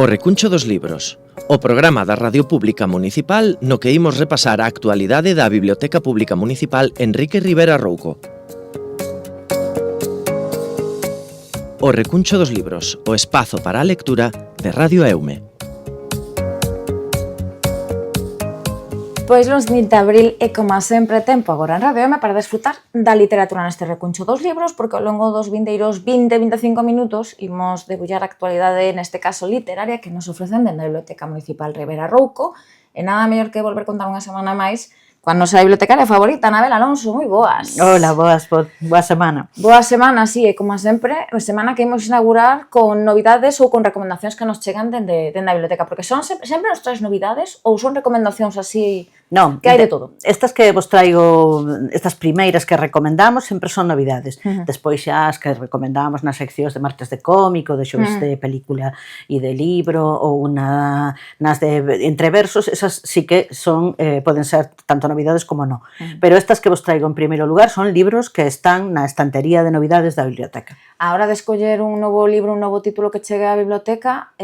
O Recuncho dos Libros, o programa da Radio Pública Municipal no que imos repasar a actualidade da Biblioteca Pública Municipal Enrique Rivera Rouco. O Recuncho dos Libros, o espazo para a lectura de Radio Eume. Pois luns 20 de abril é, como sempre, tempo agora en Radio Eume para desfrutar da literatura neste recuncho dos libros, porque ao longo dos vindeiros 20-25 minutos imos debullar a actualidade, neste caso literaria, que nos ofrecen dende a Biblioteca Municipal Rivera Rouco, e nada mellor que volver contar unha semana máis coa nosa bibliotecaria favorita, Anabel Alonso. Moi boas. Hola, boa semana. Boa semana, sí, e como sempre, a semana que imos inaugurar con novidades ou con recomendacións que nos chegan dende a biblioteca, porque son sempre nos traes novidades ou son recomendacións así. Non, que hai de todo. Estas que vos traigo, estas primeiras que recomendamos sempre son novidades. Despois xa as que recomendamos nas seccións de martes de cómico, de xoves de película e de libro, ou nas de entreversos, esas sí que son, poden ser tanto novidades como non. Pero estas que vos traigo en primeiro lugar son libros que están na estantería de novidades da biblioteca. A hora de escoller un novo libro, un novo título que chegue á biblioteca,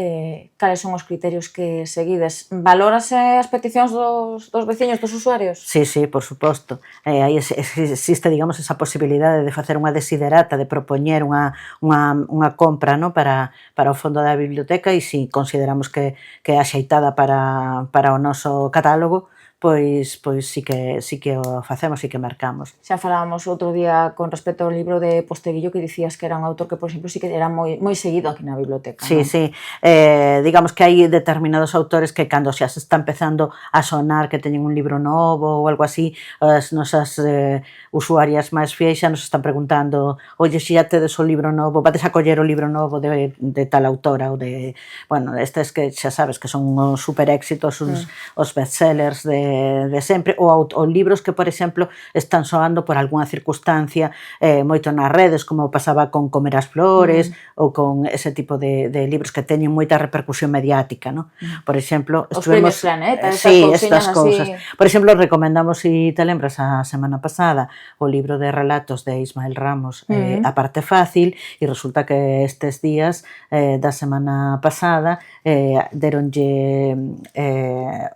cales son os criterios que seguides? Valórase as peticións dos veciños, dos usuarios? Sí, por suposto. Aí existe, digamos, esa posibilidade de facer unha desiderata, de propoñer unha compra, no, para o fondo da biblioteca, e se consideramos que é axeitada para o noso catálogo, pois sí que o facemos e que marcamos. Xa falábamos outro día con respecto ao libro de Posteguillo, que dicías que era un autor que, por exemplo, sí que era moi seguido aquí na biblioteca. Sí, non? sí. Digamos que hai determinados autores que cando xa se está empezando a sonar que teñen un libro novo ou algo así, as nosas usuarias máis fieis xa nos están preguntando: oye, xa tedes o libro novo, vades a coller o libro novo de tal autora, ou de... Bueno, estes que xa sabes que son os super éxitos, os bestsellers de sempre, ou libros que, por exemplo, están soando por algunha circunstancia moito nas redes, como pasaba con Comer as flores, ou con ese tipo de libros que teñen moita repercusión mediática, ¿no? Por exemplo, os premios Planeta, estas cousas. Por exemplo, recomendamos, se te lembras, a semana pasada, o libro de relatos de Ismael Ramos, A parte fácil, e resulta que estes días da semana pasada deronlle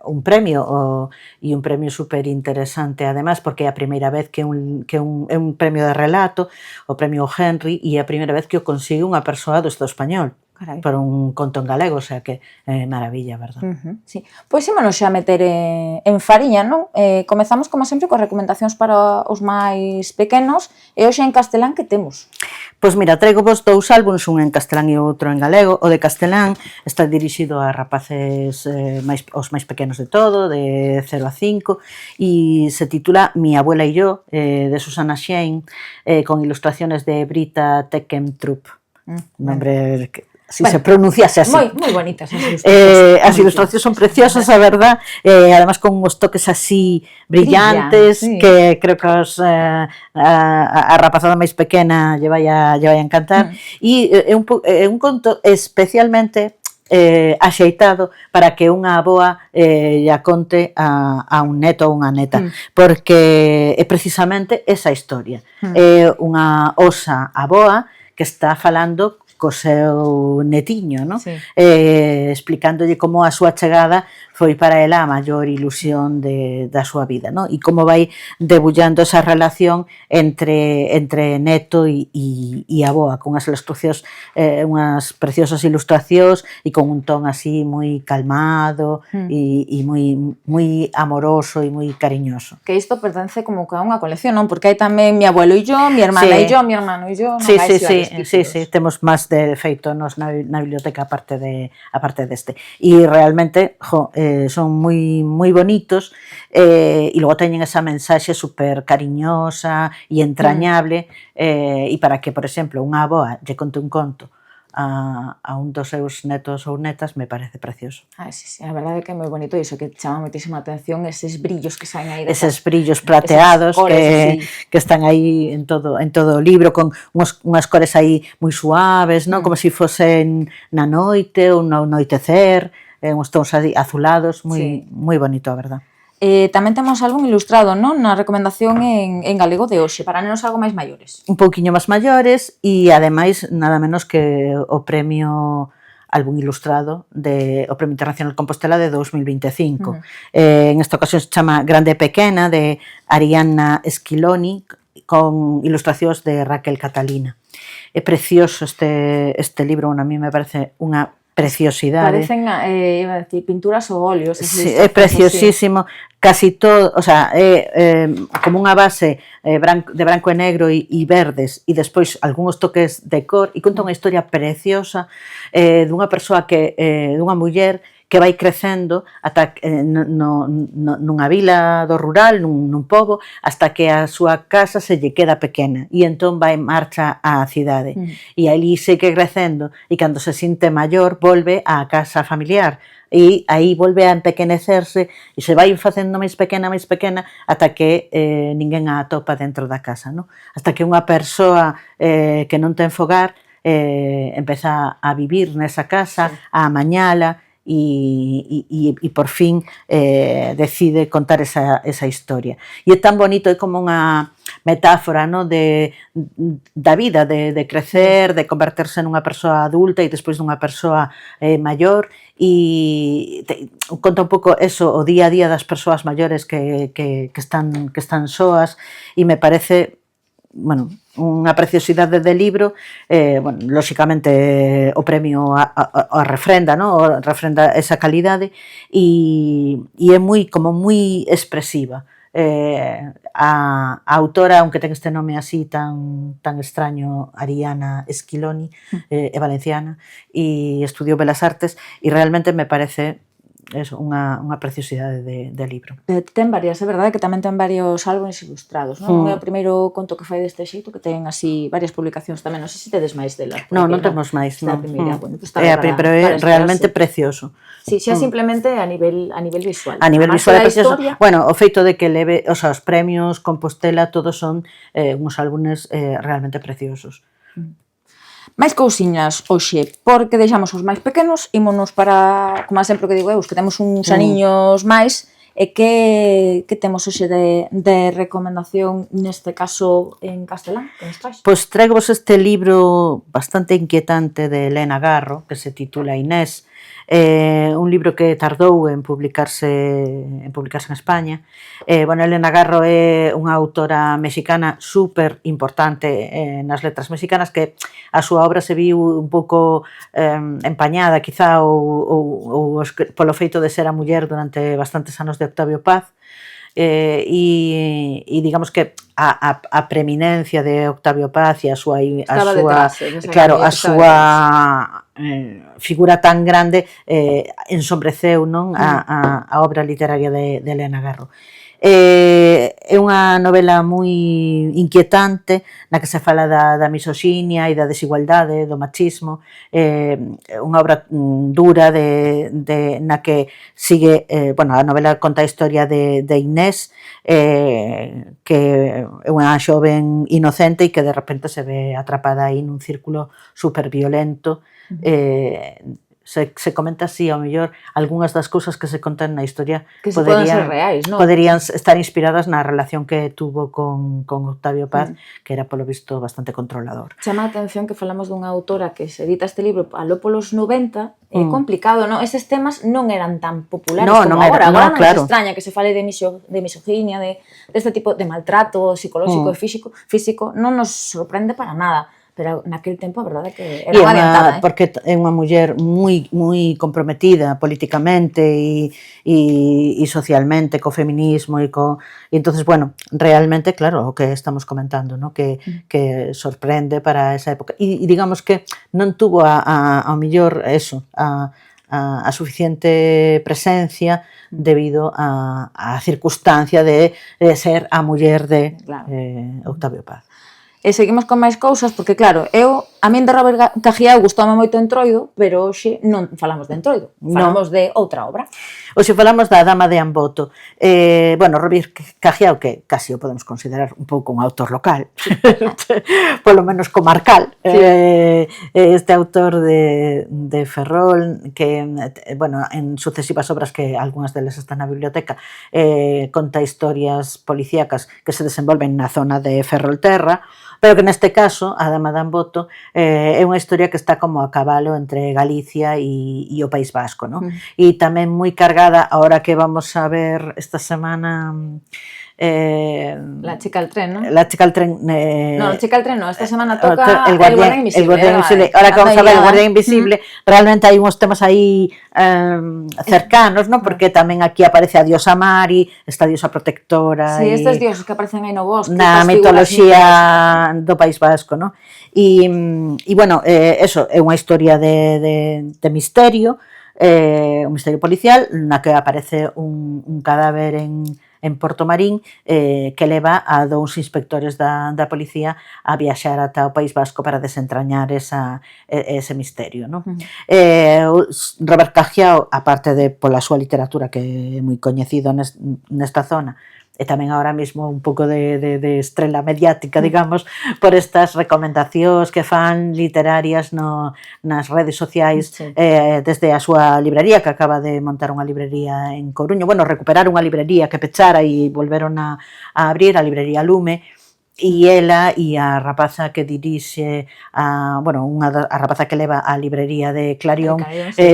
un premio, e un premio super interesante, además, porque é a primeira vez que é un premio de relato, o premio Henry, e é a primeira vez que o consigue unha persoa do Estado español. Carai. Por un conto en galego, o sea que maravilla, verdad? Sí. Pois ímonos xa meter en fariña, non? Comezamos, como sempre, con recomendacións para os máis pequenos, e hoxe en castelán que temos? Pois mira, traigo vos dous álbuns, un en castelán e outro en galego. O de castelán está dirixido a rapaces os máis pequenos de todo, de 0 a 5, e se titula Mi abuela y yo, de Susana Shein, con ilustraciones de Brita Teckentrup. Nombre... Si se pronunciase así. Moi bonitas as ilustracións. As ilustracións son preciosas, a verdad, además con uns toques así brillantes, sí, que creo que a rapazada máis pequena lle vai a encantar, e é un conto especialmente axeitado para que unha avoa lla conte a un neto ou unha neta, porque é precisamente esa historia. É unha osa avoa que está falando co seu netiño, ¿no? Sí. Explicándolle como a súa chegada foi para ela a maior ilusión da súa vida, ¿no? E como vai debullando esa relación entre neto e avoa, con unhas ilustracións, unhas preciosas ilustracións e con un ton así moi calmado e moi amoroso e moi cariñoso. Que isto pertence como que a unha colección, non? Porque hai tamén Mi abuelo e yo, Mi hermana e yo, Mi hermano e yo, sí, temos máis de feito nos na biblioteca aparte deste. E realmente, son moi bonitos, e logo teñen esa mensaxe super cariñosa e entrañable, e para que, por exemplo, unha avoa lle conte un conto a un dos seus netos ou netas, me parece precioso. Sí, a verdade é que é moi bonito, e iso que chama moitísima atención, eses brillos que saen aí. Eses brillos prateados que están aí en todo o libro, con unhas cores aí moi suaves, non? Como se fosen na noite ou no anoitecer, uns tons azulados, moi bonito, a verdad. Tamén temos algún ilustrado, non? Na recomendación en galego de hoxe, para nenos algo máis maiores. Un pouquiño máis maiores, e ademais nada menos que o premio álbum ilustrado o Premio Internacional de Compostela de 2025. En esta ocasión se chama Grande e Pequena, de Arianna Schiloni, con ilustracións de Raquel Catalina. É precioso este libro, a mí me parece unha preciosidade. Parecen pinturas ou óleos. Sí, é preciosísimo, casi todo, o sea, é como unha base de branco e negro e verdes, e despois algúns toques de cor, e conta unha historia preciosa dunha persoa dunha muller que vai crecendo ata nunha vila do rural, nun pobo, hasta que a súa casa se lle queda pequena, e entón vai en marcha á cidade. E ali segue crecendo, e cando se sinte maior, volve á casa familiar, e aí volve a empequenecerse, e se vai facendo máis pequena, ata que ninguén a atopa dentro da casa, no? Hasta que unha persoa que non ten fogar empeza a vivir nesa casa, a amañala, e por fin decide contar esa historia. E é tan bonito, é como unha metáfora, no, da vida, de crecer, de converterse nunha persoa adulta e despois nunha persoa maior, e conta un pouco eso, o día a día das persoas maiores que están soas, e me parece, bueno, unha preciosidade de libro. Bueno, lóxicamente o premio a refrenda, no? Refrenda esa calidade, e é moi expresiva. A autora, aunque ten este nome así tan extraño, Arianna Schiloni, é valenciana e estudiou Belas Artes, e realmente me parece unha preciosidade de libro. Ten varias, é verdade que tamén ten varios álbumes ilustrados, non? É o primeiro conto que fai deste xeito, que ten así varias publicacións tamén, non sei se tedes máis dela. Non temos máis, non. Pero é realmente precioso. Sí, xa simplemente a nivel visual. A nivel visual é precioso. Bueno, o feito de que leve, os premios Compostela, todos son uns álbumes realmente preciosos. Máis cousiñas hoxe, porque deixamos os máis pequenos, ímonos para, como sempre que digo eu, que temos uns aniños máis, e que temos hoxe de recomendación, neste caso en castelán, que nos traes? Pois traigos este libro bastante inquietante de Elena Garro, que se titula Inés, un libro que tardou en publicarse en España. Bueno, Elena Garro é unha autora mexicana super importante nas letras mexicanas, que a súa obra se viu un pouco empañada, quizá, ou polo feito de ser a muller durante bastantes anos de Octavio Paz, e digamos que a preeminencia de Octavio Paz e a súa figura tan grande ensombreceu, non, a obra literaria de Elena Garro. É unha novela moi inquietante, na que se fala da misoxinia e da desigualdade, do machismo, unha obra dura na que sigue, bueno, a novela conta a historia de Inés, que é unha xoven inocente e que de repente se ve atrapada aí nun círculo super violento. Se comenta así, ao mellor, algunhas das cousas que se contan na historia que poden ser reais, non? Poderían estar inspiradas na relación que tuvo con Octavio Paz, que era, polo visto, bastante controlador. Chama a atención que falamos dunha autora que se edita este libro aló polos 90, é complicado, non? Eses temas non eran tan populares como agora. Agora non nos extraña que se fale de misoginia, deste tipo de maltrato psicolóxico e físico, non nos sorprende para nada. Pero naquele tempo a verdade é que era unha adiantada. Porque é unha muller moi comprometida políticamente e socialmente co feminismo e entonces, bueno, realmente, claro, o que estamos comentando, ¿no? Que sorprende para esa época. E digamos que non tuvo ao mellor eso, a suficiente presencia debido a circunstancia de ser a muller de Octavio Paz. E seguimos con máis cousas, porque claro, a min de Robert Cajiao gustoume moito Entroido, pero hoxe non falamos de Entroido, falamos de outra obra. Hoxe falamos da Dama de Amboto. Bueno, Robert Cajiao, que casi o podemos considerar un pouco un autor local, polo menos comarcal, este autor de Ferrol, que, bueno, en sucesivas obras, que algunhas delas están na biblioteca, conta historias policíacas que se desenvolven na zona de Ferrolterra, pero que neste caso, a Dama de Amboto, é unha historia que está como a cabalo entre Galicia e o País Vasco, non? E tamén moi cargada, ahora que vamos a ver esta semana... La chica del tren, ¿no? La chica del tren... no, la chica del tren no, esta semana toca el guardián invisible. El guardián invisible. Ahora que vamos a ver el guardián invisible, realmente hai uns temas aí cercanos, ¿no? Porque tamén aquí aparece a diosa Mari, esta diosa protectora. Sí, estes dioses que aparecen aí no bosque. Na mitoloxía do País Vasco, ¿no? E bueno, eso, é unha historia de misterio, un misterio policial, na que aparece un cadáver en Porto Marín que leva a dous inspectores da policía a viaxar ata o País Vasco para desentrañar ese misterio, non? Robert Cajiao, aparte de pola súa literatura que é moi coñecido nesta zona, e tamén agora mesmo un pouco de estrela mediática, digamos, por estas recomendacións que fan literarias nas redes sociais, desde a súa librería, que acaba de montar unha librería en Coruño, bueno, recuperar unha librería que pechara e volveron a abrir, a librería Lume, e ela e a rapaza que dirixe a rapaza que leva a librería de Clarión,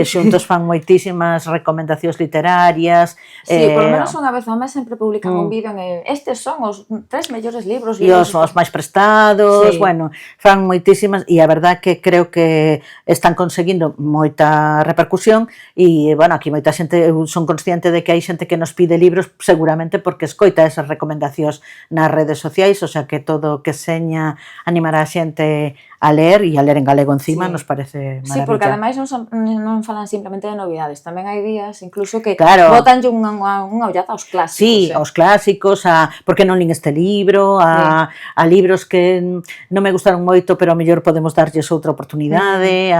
xuntos fan moitísimas recomendacións literarias. Sí, por lo menos unha vez ao mes sempre publican un vídeo en estes son os 3 mellores libros. E os máis prestados, bueno, fan moitísimas, e a verdad que creo que están conseguindo moita repercusión, e, bueno, aquí moita xente, eu son consciente de que hai xente que nos pide libros seguramente porque escoita esas recomendacións nas redes sociais, o sea que todo o que seña animar a xente a ler e a ler en galego encima nos parece maravilla. Sí, porque ademais non falan simplemente de novidades, tamén hai días incluso que botanlle unha ollada aos clásicos. Sí, aos clásicos, porque non lin este libro, a libros que non me gustaron moito, pero a mellor podemos darlles outra oportunidade,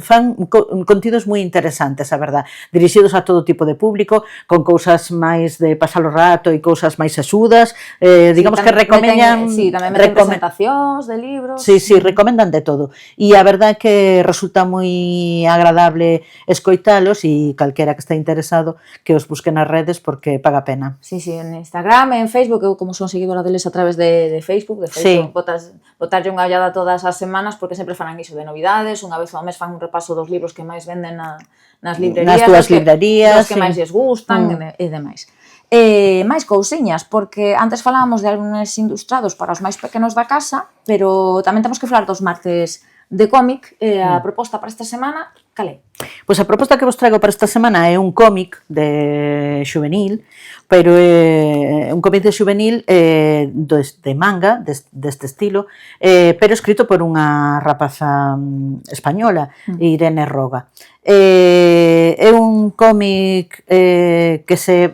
fan contidos moi interesantes, a verdad, dirixidos a todo tipo de público, con cousas máis de pasar o rato e cousas máis sesudas, digamos que recomendan... Sí, tamén meten presentacións de libros. Sí, recomendan de todo, e a verdade é que resulta moi agradable escoitalos, e calquera que este interesado que os busque nas redes porque paga pena. Sí, en Instagram, en Facebook, eu como son seguidora deles a través de Facebook, botarlle unha ollada todas as semanas porque sempre fan iso de novidades, unha vez ao mes fan un repaso dos libros que máis venden nas librerías, nas túas librerías, que máis lles gustan e demais. Máis cousiñas, porque antes falábamos de álbumes ilustrados para os máis pequenos da casa, pero tamén temos que falar dos martes de cómic. A proposta para esta semana, cal é? Pois a proposta que vos traigo para esta semana é un cómic de xuvenil, pero é un cómic de xuvenil de manga, deste estilo, pero escrito por unha rapaza española, Irene Roga. É un cómic que se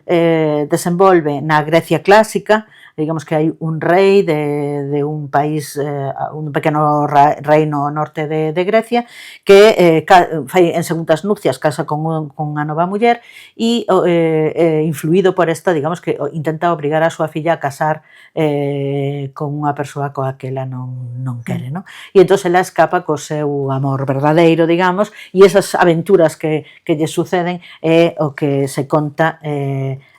desenvolve na Grecia clásica, digamos que hai un rei de un país, un pequeno reino ao norte de Grecia, que fai en segundas nupcias, casa con unha nova muller, e influído por esta, digamos que intenta obrigar a súa filla a casar con unha persoa coa que ela non quere, non? E entón ela escapa co seu amor verdadeiro, digamos, e esas aventuras que lle suceden é o que se conta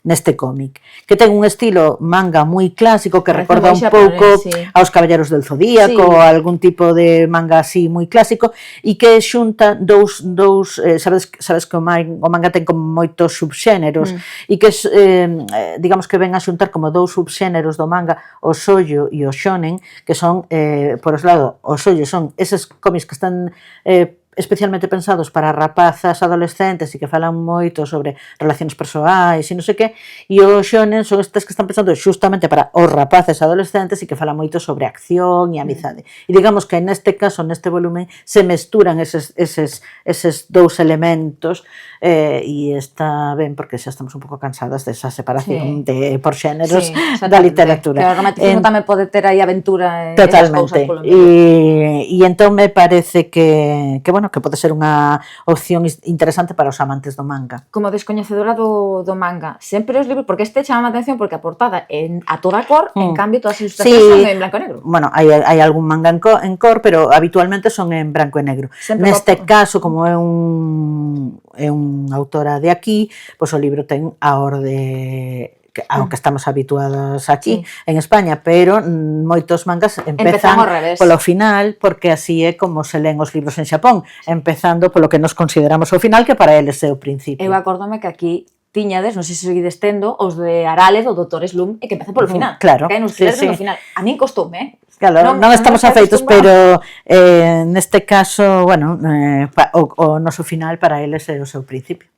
neste cómic, que ten un estilo manga moi clásico que recorda un pouco aos Caballeros del Zodíaco, algún tipo de manga así moi clásico, e que xunta dous sabes que o manga ten como moitos subxéneros, e que digamos que ven a xuntar como dous subxéneros do manga, o shoujo e o shonen, que son, por os lados, o shoujo son eses cómics que están especialmente pensados para rapazas adolescentes e que falan moito sobre relacións persoais e non sei que, e os shonen son estes que están pensando xustamente para os rapaces adolescentes e que falan moito sobre acción e amizade. E digamos que neste caso, neste volumen, se mesturan eses dous elementos, e está ben porque xa estamos un pouco cansadas desa separación por xéneros da literatura. Que o romanticismo tamén pode ter aí aventura e esas cousas polo medio. E entón me parece que bueno, que pode ser unha opción interesante para os amantes do manga. Como descoñecedora do manga, sempre os libros, porque este chama a atención porque a portada a toda cor, en cambio todas as ilustracións son en blanco e negro. Bueno, hai algún manga en cor, pero habitualmente son en branco e negro. Neste caso, como é unha autora de aquí, pois o libro ten a orde ao que estamos habituados aquí en España, pero moitos mangas empezan polo final, porque así é como se leen os libros en Xapón, empezando polo que nos consideramos o final, que para eles é o principio. Eu acórdome que aquí tiñades, non sei se seguides tendo, os de Arález, o Dr. Slum, e que empeza polo final. Claro. Que hai nos leres no final. A min costoume, Claro, non estamos afeitos, pero neste caso, bueno, o noso final para eles é o seu principio.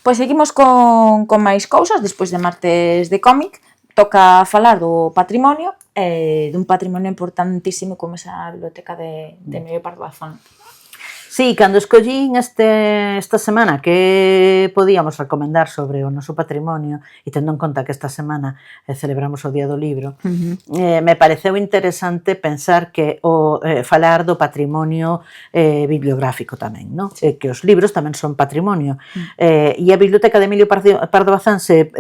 Pois seguimos con máis cousas, despois de martes de cómic, toca falar do patrimonio, dun patrimonio importantísimo como esa biblioteca de Emilio Pardo Bazán. Sí, cando escollín esta semana que podíamos recomendar sobre o noso patrimonio, e tendo en conta que esta semana celebramos o Día do Libro, me pareceu interesante pensar que falar do patrimonio bibliográfico tamén, no? Que os libros tamén son patrimonio. E a Biblioteca de Emilio Pardo Bazán se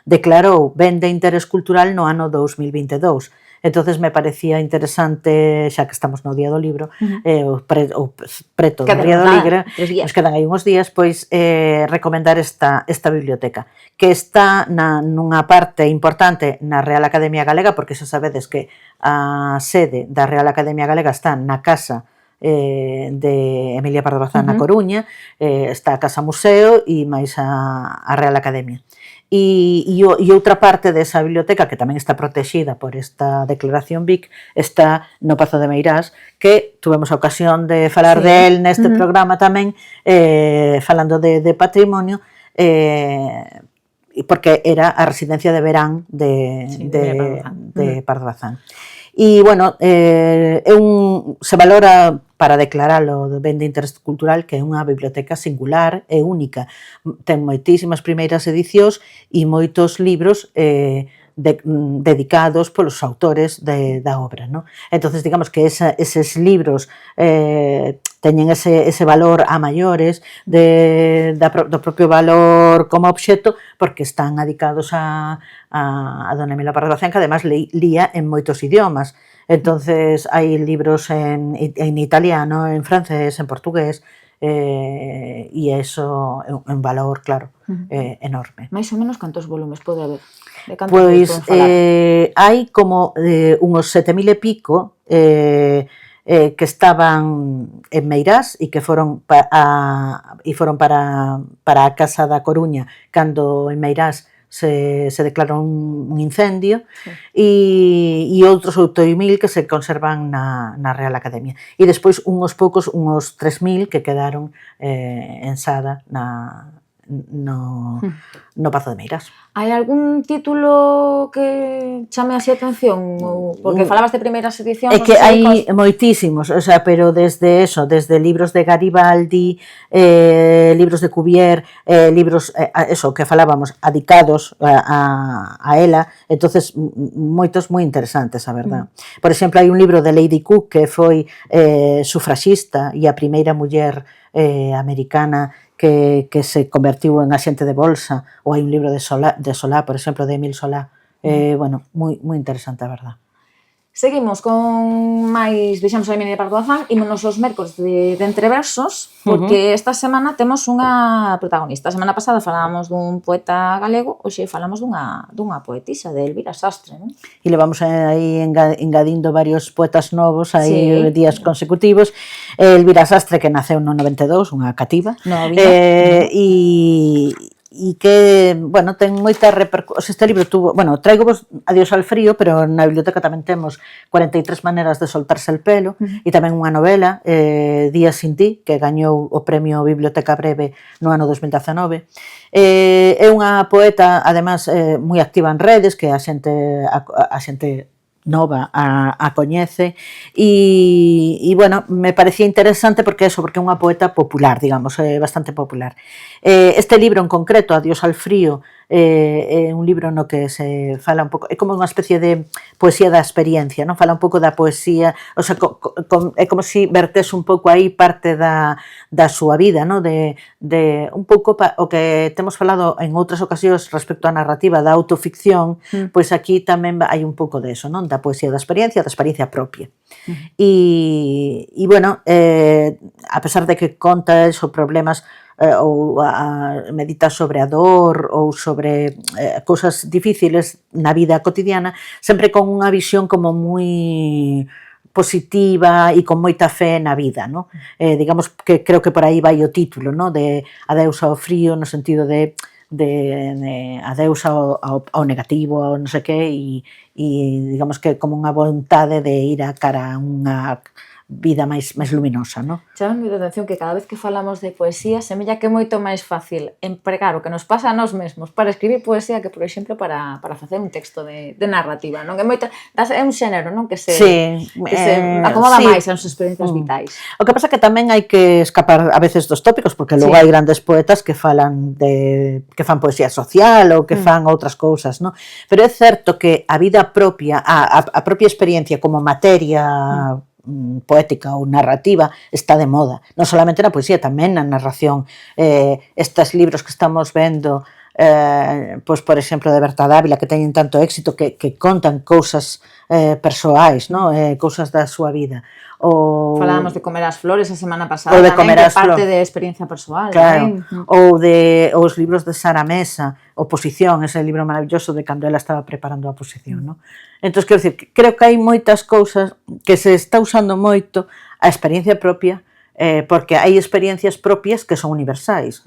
declarou ben de interés cultural no ano 2022. Entonces me parecía interesante, xa que estamos no Día do Libro, o preto do Día do Libro, nos quedan aí uns días, pois recomendar esta biblioteca, que está nunha parte importante na Real Academia Galega, porque xa sabedes que a sede da Real Academia Galega está na casa de Emilia Pardo Bazán na Coruña, está a Casa Museo e máis a Real Academia. E outra parte desa biblioteca, que tamén está protexida por esta declaración BIC, está no Pazo de Meirás, que tuvemos a ocasión de falar de él neste programa tamén, falando de patrimonio, porque era a residencia de verán de Pardo Bazán. E, bueno, se valora para declaralo de ben de interés cultural que é unha biblioteca singular e única. Ten moitísimas primeiras edicións e moitos libros dedicados polos autores da obra, ¿no? Entonces, digamos que eses libros teñen ese valor a maiores do propio valor como obxecto, porque están adicados a dona Emilia Pardo Bazán, que además lía en moitos idiomas. Entonces hai libros en italiano, en francés, en portugués, e iso é un valor, claro, enorme. Mais ou menos cantos volumes pode haber? Pois hai como unhos 7.000 e pico que estaban en Meirás e que foron para a Casa da Coruña cando en Meirás se declarou un incendio, e outros 8.000 que se conservan na Real Academia. E despois unhos 3.000 que quedaron en Sada no Pazo de Meirás. Hai algún título que chame así a atención? Porque falabas de primeiras edicións. É que hai moitísimos, o sea, pero desde libros de Garibaldi, libros de Cuvier, libros, que falábamos, adicados a ela, entonces moitos moi interesantes, a verdad. Por exemplo, hai un libro de Lady Cook que foi sufraxista e a primeira muller americana que se convertiu en axente de bolsa, ou hai un libro de Solá, por exemplo, de Émile Solá, bueno, moi interesante, a verdad. Seguimos con máis, deixamos a Emilia Pardo Bazán, ímonos aos mércores de entreversos, porque esta semana temos unha protagonista. A semana pasada falábamos dun poeta galego, hoxe falamos dunha poetisa, de Elvira Sastre, non? E levamos aí engadindo varios poetas novos aí días consecutivos. Elvira Sastre, que naceu no 92, unha cativa, e que, bueno, ten moita repercusión. Este libro tuvo, bueno, traigo vos Adiós al frío, pero na biblioteca tamén temos 43 maneras de soltarse el pelo, e tamén unha novela, Días sin ti, que gañou o premio Biblioteca Breve no ano 2019. É unha poeta, además, moi activa en redes, que a xente nova a coñece, e bueno, me parecía interesante porque é unha poeta popular, digamos, bastante popular. Este libro en concreto, Adiós al frío, é un libro no que se fala un pouco, é como unha especie de poesía da experiencia, non? Fala un pouco da poesía, o sea, é como se vertes un pouco aí parte da súa vida, non? De un pouco o que temos falado en outras ocasións respecto á narrativa da autoficción, pois aquí tamén hai un pouco de eso, non? Da poesía da experiencia propia. E bueno, a pesar de que conta esos problemas ou meditar sobre a dor ou sobre cousas difíciles na vida cotidiana, sempre con unha visión como moi positiva e con moita fe na vida, no? Digamos que creo que por aí vai o título, no? De adeus ao frío, no sentido de adeus ao negativo, ao non sei que, e digamos que como unha vontade de ir a cara a unha vida máis luminosa, non? Chama moita atención que cada vez que falamos de poesía semella que é moito máis fácil empregar o que nos pasa a nós mesmos para escribir poesía que, por exemplo, para facer un texto de narrativa, non? É un xénero, non? Que se acomoda máis ás experiencias vitais. O que pasa é que tamén hai que escapar a veces dos tópicos, porque logo hai grandes poetas que fan poesía social ou que fan outras cousas, non? Pero é certo que a vida propia, a propia experiencia como materia poética ou narrativa está de moda, non solamente na poesía, tamén na narración. Estes libros que estamos vendo, pois por exemplo de Berta Dávila, que teñen tanto éxito, que contan cousas persoais, non? Cousas da súa vida. Falábamos de Comer as flores a semana pasada, tamén, que parte de experiencia persoal. Claro, ou os libros de Sara Mesa, Oposición, ese libro maravilloso de cando ela estaba preparando a oposición, non? Entón, quero dicir, creo que hai moitas cousas que se está usando moito a experiencia propia, porque hai experiencias propias que son universais.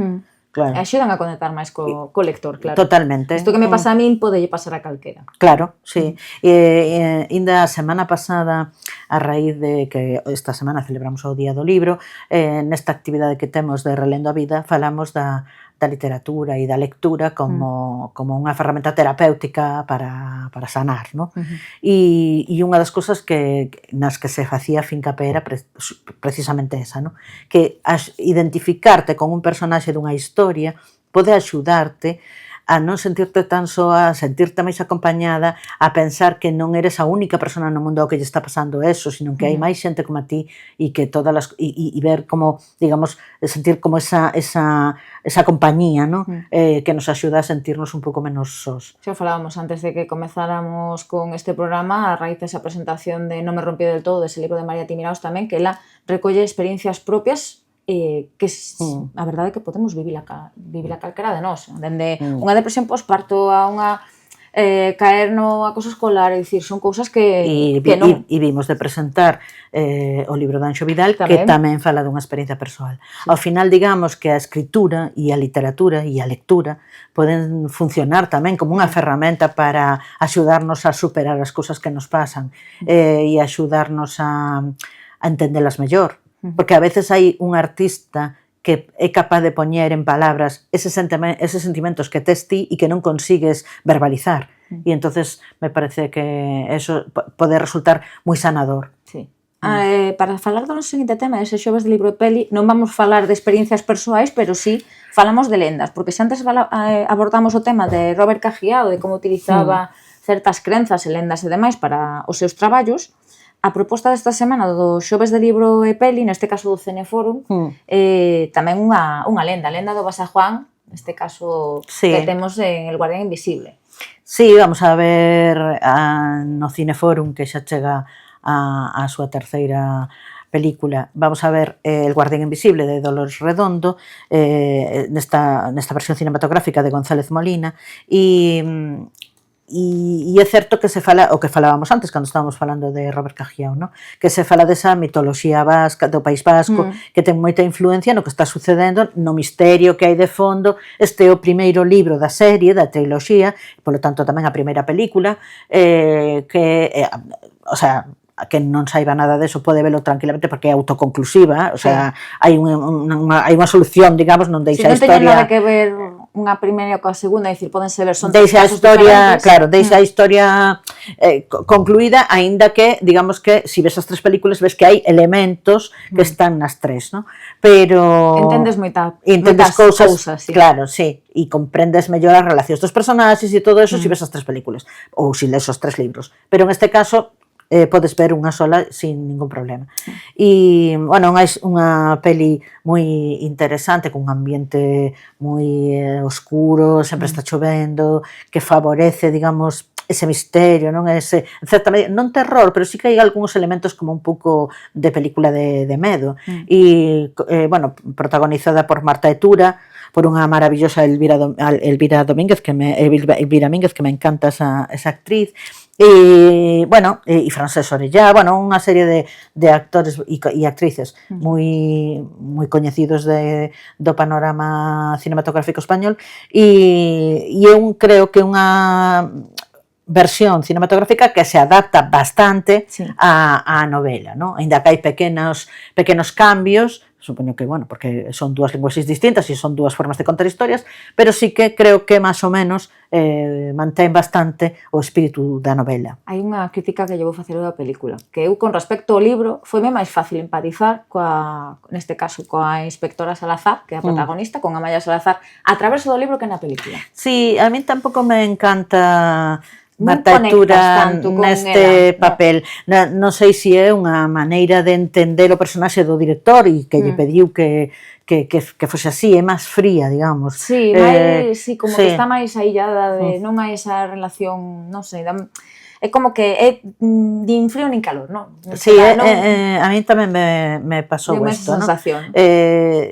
Claro. Axudan a conectar máis co lector, claro. Totalmente. Isto que me pasa a min podelle pasar a calquera. Claro, sí. Inda a semana pasada, a raíz de que esta semana celebramos o Día do Libro, nesta actividade que temos de Relendo a Vida, falamos da literatura e da lectura como unha ferramenta terapéutica para sanar, non? E unha das cousas nas que se facía fincapé era precisamente esa, non? Que identificarte con un personaxe dunha historia pode axudarte a non sentirte tan soa, a sentirte máis acompañada, a pensar que non eres a única persona no mundo ao que lle está pasando eso, sino que hai máis xente como a ti e que todas as e ver como, digamos, sentir como esa compañía, ¿no? Que nos axuda a sentirnos un pouco menos sós. Xa falábamos antes de que comezáramos con este programa, a raíz desa presentación de Non me rompí del todo, dese libro de María Timiraos tamén, que ela recolle experiencias propias que a verdade é que podemos vivila calquera de nós, dende unha depresión posparto a unha caer no acoso escolar, é dicir, son cousas que non. E vimos de presentar o libro de Anxo Vidal, que tamén fala dunha experiencia persoal. Ao final, digamos que a escritura e a literatura e a lectura poden funcionar tamén como unha ferramenta para axudarnos a superar as cousas que nos pasan e axudarnos a entendelas mellor. Porque a veces hai un artista que é capaz de poñer en palabras eses sentimentos que tes ti e que non consigues verbalizar. E entonces me parece que eso pode resultar moi sanador. Sí. Para falar do noso seguinte tema, ese xoves de libro e peli, non vamos falar de experiencias persoais, pero sí falamos de lendas, porque se antes abordamos o tema de Robert Cajiao, de como utilizaba certas crenzas e lendas e demais para os seus traballos, a proposta desta semana do xoves de libro e peli, neste caso do Cineforum, tamén unha lenda, a lenda do Basa Juan, neste caso que temos en El Guardián Invisible. Sí, vamos a ver no Cineforum, que xa chega a súa terceira película, vamos a ver El Guardián Invisible de Dolores Redondo, nesta versión cinematográfica de González Molina, e é certo que se fala o que falábamos antes cando estábamos falando de Robert Cajiao, ¿no? Que se fala desa mitoloxía vasca do País Vasco que ten moita influencia no que está sucedendo, no misterio que hai de fondo. Este é o primeiro libro da serie, da triloxía, polo tanto tamén a primeira película, o sea, que non saiba nada deso pode velo tranquilamente porque é autoconclusiva, o sea, hai unha solución, digamos, non deixa a historia. Non teñen nada que ver unha primeira coa segunda, é dicir, podense ver, son deixa a historia, claro, deixa a historia concluída, aínda que, digamos que, se ves as tres películas, ves que hai elementos que están nas tres, ¿no? Pero entendes moitas cousas, claro, sí, e comprendes mellor as relacións dos personaxes e todo eso se ves as tres películas, ou se les os tres libros. Pero en este caso podes ver unha sola sin ningún problema. E, bueno, unha peli moi interesante, con un ambiente moi oscuro, sempre está chovendo, que favorece, digamos, ese misterio, non ese, en certa medida, non terror, pero sí que hai algúns elementos como un pouco de película de medo. E, bueno, protagonizada por Marta Etura, por unha maravillosa Elvira Domínguez, Elvira Mínguez, que me encanta esa actriz, e, bueno, e Francés Orellá, bueno, unha serie de actores e actrices moi coñecidos do panorama cinematográfico español, e eu creo que unha versión cinematográfica que se adapta bastante á novela, ¿no? Ainda que hai pequenos cambios, supoño que, bueno, porque son dúas linguaxes distintas e son dúas formas de contar historias, pero sí que creo que máis ou menos mantén bastante o espírito da novela. Hai unha crítica que lle vou facer da película, que eu, con respecto ao libro, foime máis fácil empatizar neste caso, coa inspectora Salazar, que é a protagonista, con Amaya Salazar, a través do libro que na película. Sí, a mí tampouco me encanta Marta Etura neste papel. Non sei se é unha maneira de entender o personaxe do director e que lle pediu que fose así, é máis fría, digamos. Sí, como que está máis aillada, non hai esa relación, non sei, é como que é nin frío nin calor, non? Sí, a mí tamén me pasou isto, non?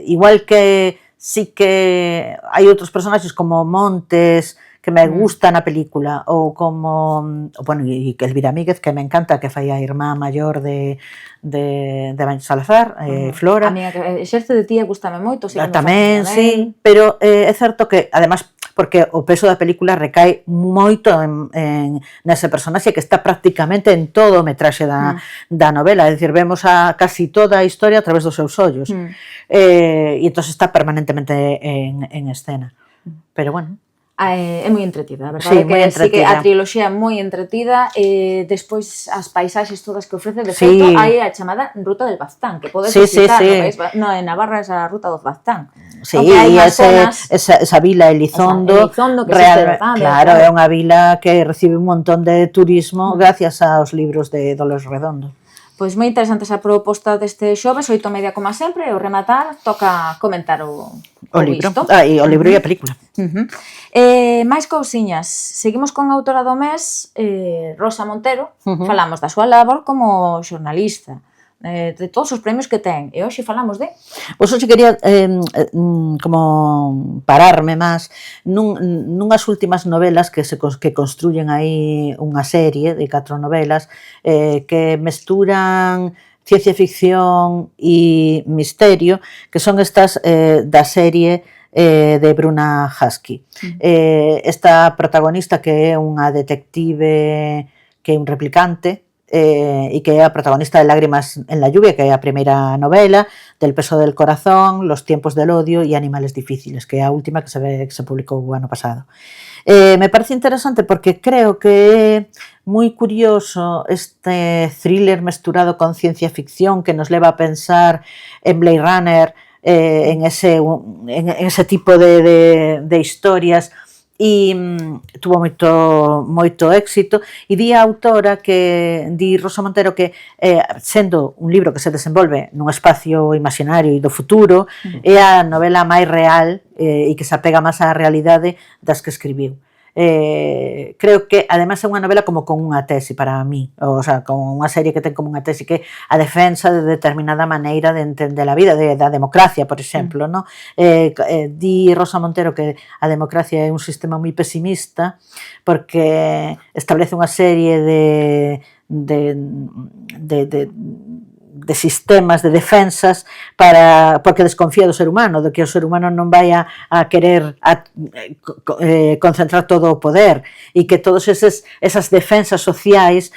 Igual que sí que hai outros personaxes como Montes, que me gusta na película, ou como, bueno, e Elvira Míguez, que me encanta, que fai a irmá maior de Amaya Salazar, Flora. A mí, Exerce de ti, gustame moito. Tamén, sí, pero é certo que, además, porque o peso da película recae moito nese personaxe que está prácticamente en todo o metraxe da novela, é dicir, vemos a casi toda a historia a través dos seus ollos, e entón está permanentemente en escena, pero bueno. É moi entretida, a verdade que sí que a triloxía é moi entretida, e despois as paisaxes todas que ofrece, de feito, hai a chamada Ruta del Baztán, que podes visitar, en Navarra esa Ruta do Baztán. Sí, e esa vila Elizondo, claro, é unha vila que recibe un montón de turismo gracias aos libros de Dolores Redondo. Pois moi interesante esa proposta deste xoves, 8:30 como sempre, e ao rematar toca comentar o libro. E o libro e a película. Máis cousiñas, seguimos con a autora do mes, Rosa Montero, falamos da súa labor como xornalista, de todos os premios que ten, e hoxe falamos de... Pois hoxe quería como pararme máis nunhas últimas novelas que construyen aí unha serie de 4 novelas que mesturan ciencia ficción e misterio, que son estas da serie de Bruna Husky. Esta protagonista, que é unha detective que é un replicante, e que é a protagonista de Lágrimas en la lluvia, que é a primeira novela, Del peso del corazón, Los tiempos del odio e Animales difíciles, que é a última que se publicou o ano pasado. Me parece interesante porque creo que é moi curioso este thriller mesturado con ciencia ficción que nos leva a pensar en Blade Runner, en ese tipo de historias, e tuvo moito éxito, e di a autora di Rosa Montero que sendo un libro que se desenvolve nun espacio imaginario e do futuro, é a novela máis real e que se apega máis á realidade das que escribiu. Creo que ademais é unha novela como con unha tesi para mí, o sea, con unha serie que ten como unha tesi, que a defensa de determinada maneira de entender a vida, da democracia, por exemplo, no? Di Rosa Montero que a democracia é un sistema moi pesimista porque establece unha serie de sistemas de defensas porque desconfía do ser humano, de que o ser humano non vai a querer concentrar todo o poder, e que todas esas defensas sociais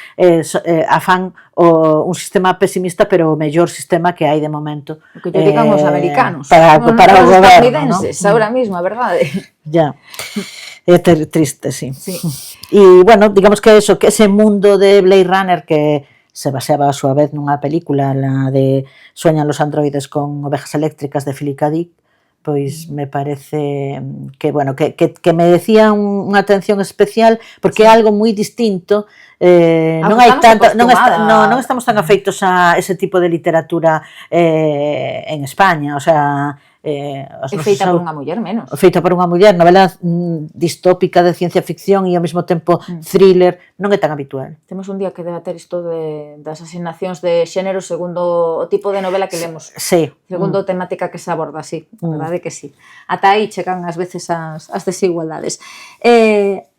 afan un sistema pesimista, pero o mellor sistema que hai de momento. O que lle digan os americanos. Para o goberno, ¿no? Ahora mismo, a verdade. Ya. É triste, sí. E, bueno, digamos que ese mundo de Blade Runner que se baseaba a súa vez nunha película, la de Sueñan los androides con ovejas eléctricas de Philip K. Dick, pois me parece que, bueno, que merecía unha atención especial porque é algo moi distinto, non estamos tan afeitos a ese tipo de literatura en España, o sea, É feita por unha muller menos. Feita por unha muller, novela distópica de ciencia ficción e ao mesmo tempo thriller, non é tan habitual. Temos un día que debater isto das asignacións de xénero segundo o tipo de novela que lemos. Sí. Segundo a temática que se aborda, sí, a verdade que sí. Ata aí chegan ás veces as desigualdades.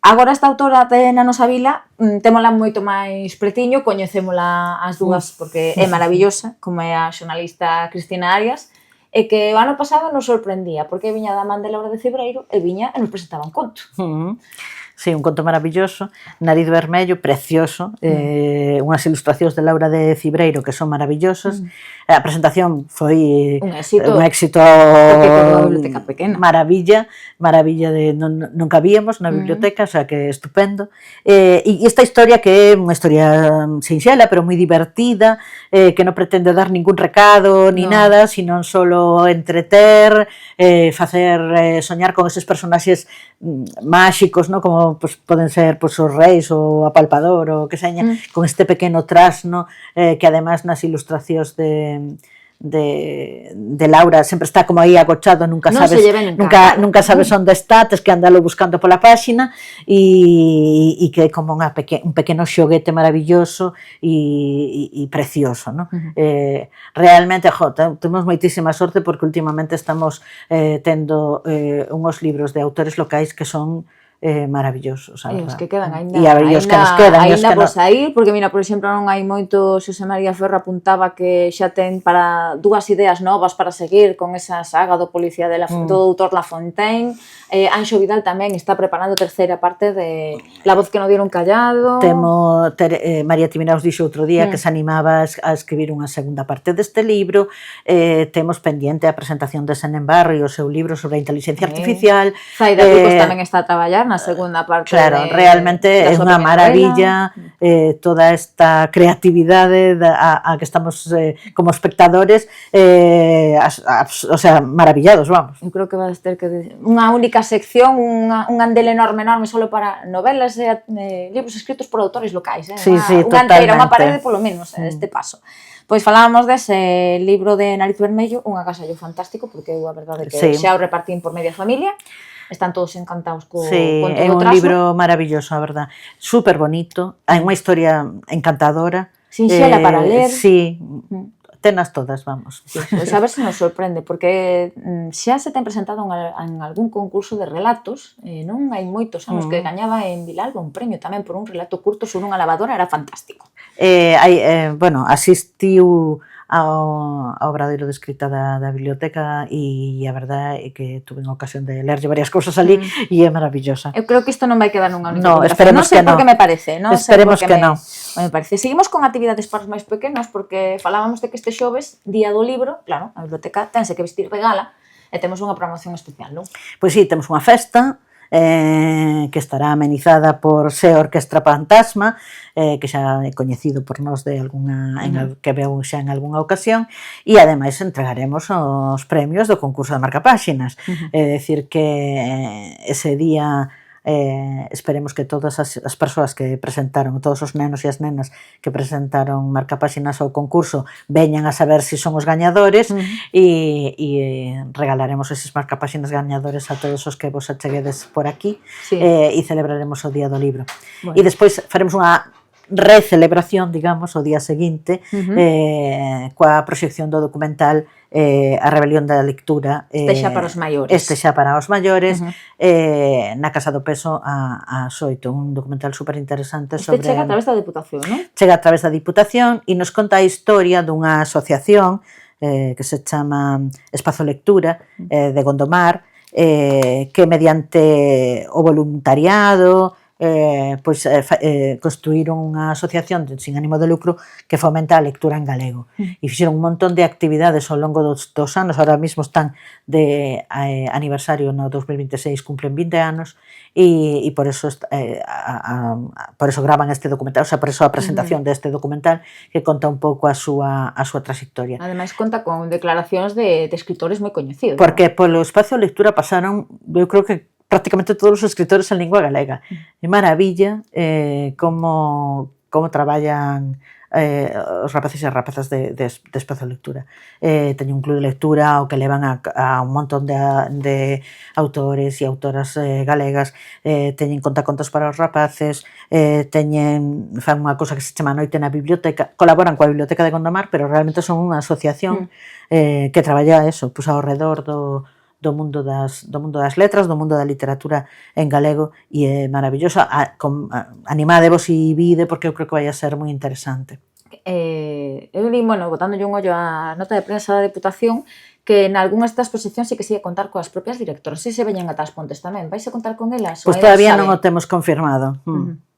Agora esta autora na nosa vila témola moito máis pretiño, coñecémola as dúas porque é maravillosa, como é a xornalista Cristina Arias, e que o ano pasado nos sorprendía, porque viña da man de Laura de Cebreiro e viña e nos presentaba un conto. Sí, un conto maravilloso, Nariz Vermello, precioso, unhas ilustracións de Laura de Cibreiro que son maravillosas. A presentación foi un éxito maravilla non cabíamos na biblioteca, o sea que estupendo. E esta historia que é unha historia sinxela, pero moi divertida, que non pretende dar ningún recado ni nada, sino solo entreter, facer soñar con eses personaxes máxicos, ¿no? Como pues, poden ser pues, os reis ou a Palpador ou que seña, con este pequeno trasno que además nas ilustracións de Laura sempre está como aí agochado, nunca sabes onde está, tes que andalo buscando pola páxina e que é como un pequeno xoguete maravilloso e precioso, ¿no? Realmente, temos moitísima sorte porque últimamente estamos tendo uns libros de autores locais que son maravillosos, a verdad. E os que quedan ainda, ainda vos aí, porque mira, por exemplo, non hai moito, Xosé María Ferro apuntaba que xa ten para dúas ideas novas para seguir con esa saga do policía do doutor Lafontaine. Anxo Vidal tamén está preparando a terceira parte de La voz que non dieron callado. María Tibinaos dixo outro día que se animaba a escribir unha segunda parte deste libro. Temos pendiente a presentación de Senenbarro e o seu libro sobre a inteligencia artificial. Zaida Ricos tamén está a traballar na segunda parte. Claro, realmente é unha maravilla toda esta creatividade a que estamos como espectadores, o sea, maravillados, vamos. Eu creo que vai ter que unha única sección, un andel enorme solo para novelas e libros escritos por autores locais, unha anteira, unha parede polo menos, este paso. Pois falábamos dese libro de Nariz Vermello, un agasallo fantástico, porque eu a verdade que xa o repartín por media familia. Están todos encantados con todo o trazo. É un libro maravilloso, a verdad. Súper bonito, hai unha historia encantadora. Sinxela para ler. Sí, tenas todas, vamos. Sí, pois a ver se nos sorprende, porque xa se ten presentado en algún concurso de relatos, non hai moitos anos que gañaba en Vilalba un premio tamén por un relato curto sobre unha lavadora, era fantástico. Bueno, asistiu ao obradoiro de escrita da biblioteca e a verdade é que tuve a ocasión de lerlle varias cousas ali e é maravillosa. Eu creo que isto non vai quedar nunha única publicación. Non sei por que me parece, Esperemos que non. Me parece. Seguimos con actividades para os máis pequenos porque falábamos de que este xoves, día do libro, claro, a biblioteca tense que vestir de gala e temos unha promoción especial, non? Pois sí, temos unha festa que estará amenizada por Se Orquestra Fantasma, que xa é coñecido por nós de que veu xa en algunha ocasión, e ademais entregaremos os premios do concurso de marcapáxinas. É dicir que ese día esperemos que todas as persoas que presentaron, todos os nenos e as nenas que presentaron marcapáxinas ao concurso veñan a saber se son os gañadores e regalaremos eses marcapáxinas gañadores a todos os que vos acheguedes por aquí e celebraremos o Día do Libro. E despois faremos unha recelebración, digamos, o día seguinte coa proxección do documental A rebelión da lectura, este xa para os maiores, na Casa do Peso ás 8, un documental super interesante sobre... Este chega a través da Diputación, non? Chega a través da Diputación e nos conta a historia dunha asociación que se chama Espazo Lectura de Gondomar, que mediante o voluntariado construíron unha asociación sin ánimo de lucro que fomenta a lectura en galego e fixeron un montón de actividades ao longo dos anos, ahora mismo están de aniversario no 2026, cumplen 20 anos e por eso gravan este documental, o sea, por eso a presentación deste documental que conta un pouco a súa trayectoria. Ademais conta con declaracións de escritores moi coñecidos. Porque polo espacio de lectura pasaron, eu creo que prácticamente todos os escritores en lingua galega. É maravilla como traballan os rapaces e as rapazas de Espazo Lectura. Teñen un club de lectura ao que levan a un montón de autores e autoras galegas, teñen contacontos para os rapaces, fan unha cousa que se chama Noite na Biblioteca, colaboran coa Biblioteca de Gondomar, pero realmente son unha asociación que traballa eso, pois ao redor do mundo das letras, do mundo da literatura en galego, e é maravillosa. Animadevos e vide, porque eu creo que vai a ser moi interesante. Eu li, botándolle un ollo á nota de prensa da Deputación, que en algunhas das exposicións sí que sigue contar coas propias directoras, se veñen ata as Pontes tamén, vais a contar con elas? Pois todavía non o temos confirmado.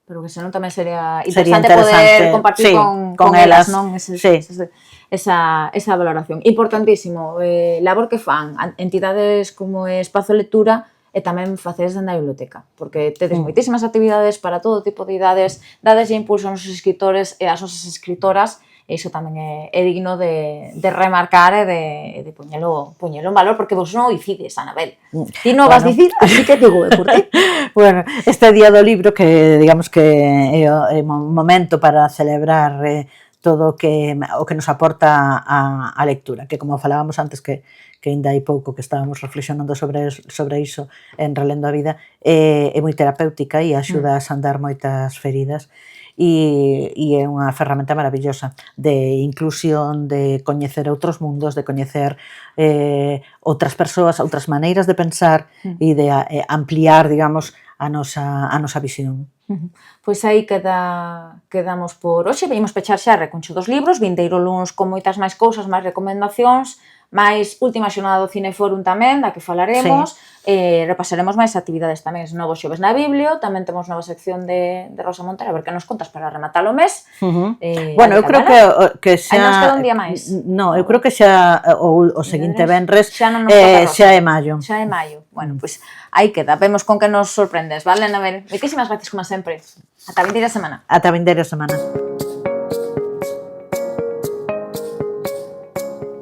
Pero que senón tamén sería interesante poder compartir con elas, non? Esa valoración. Importantísimo, labor que fan entidades como Espazo Lectura e tamén facedes dende a biblioteca, porque tedes moitísimas actividades para todo tipo de idades, dades impulso aos escritores e ás nosas escritoras, e iso tamén é digno de remarcar e de poñelo en valor, porque vos non o dicides, Anabel. Ti non vas dicir, así que digo, por ti. Bueno, este día do libro, que digamos que é un momento para celebrar todo o que nos aporta a lectura, que como falábamos antes, que ainda hai pouco que estábamos reflexionando sobre iso en Relendo a Vida, é moi terapéutica e axuda a sandar moitas feridas, e é unha ferramenta maravillosa de inclusión, de coñecer outros mundos, de coñecer outras persoas, outras maneiras de pensar e de ampliar, digamos, a nosa visión. Pois aí quedamos por hoxe. Veñemos pechar xa Recuncho dos Libros, vindeiro luns con moitas máis cousas, máis recomendacións, máis última xornada do Cineforum tamén, da que falaremos, repasaremos máis actividades tamén, novos xoves na Biblio, tamén temos nova sección de Rosa Montero, a ver que nos contas para rematar o mes. Bueno, eu creo que xa... Aí nos queda un día máis. No, eu creo que xa o seguinte venres xa é maio. Xa é maio. Bueno, pois aí queda, vemos con que nos sorprendes, vale, Anabel? Moitísimas gracias, como sempre. Ata a vindeira semana. Ata a vindeira semana.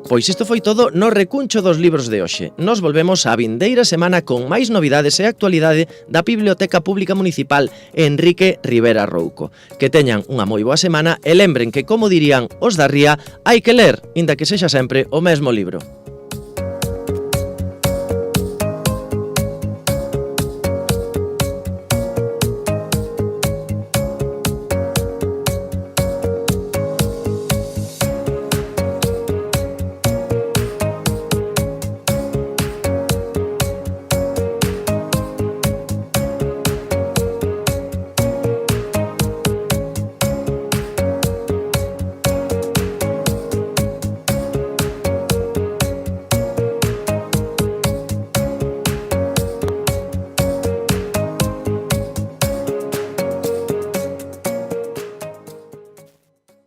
Pois isto foi todo no Recuncho dos Libros de hoxe. Nos volvemos a vindeira semana con máis novidades e actualidade da Biblioteca Pública Municipal Enrique Rivera Rouco. Que teñan unha moi boa semana e lembren que, como dirían os da Ría, hai que ler, inda que sexa sempre o mesmo libro.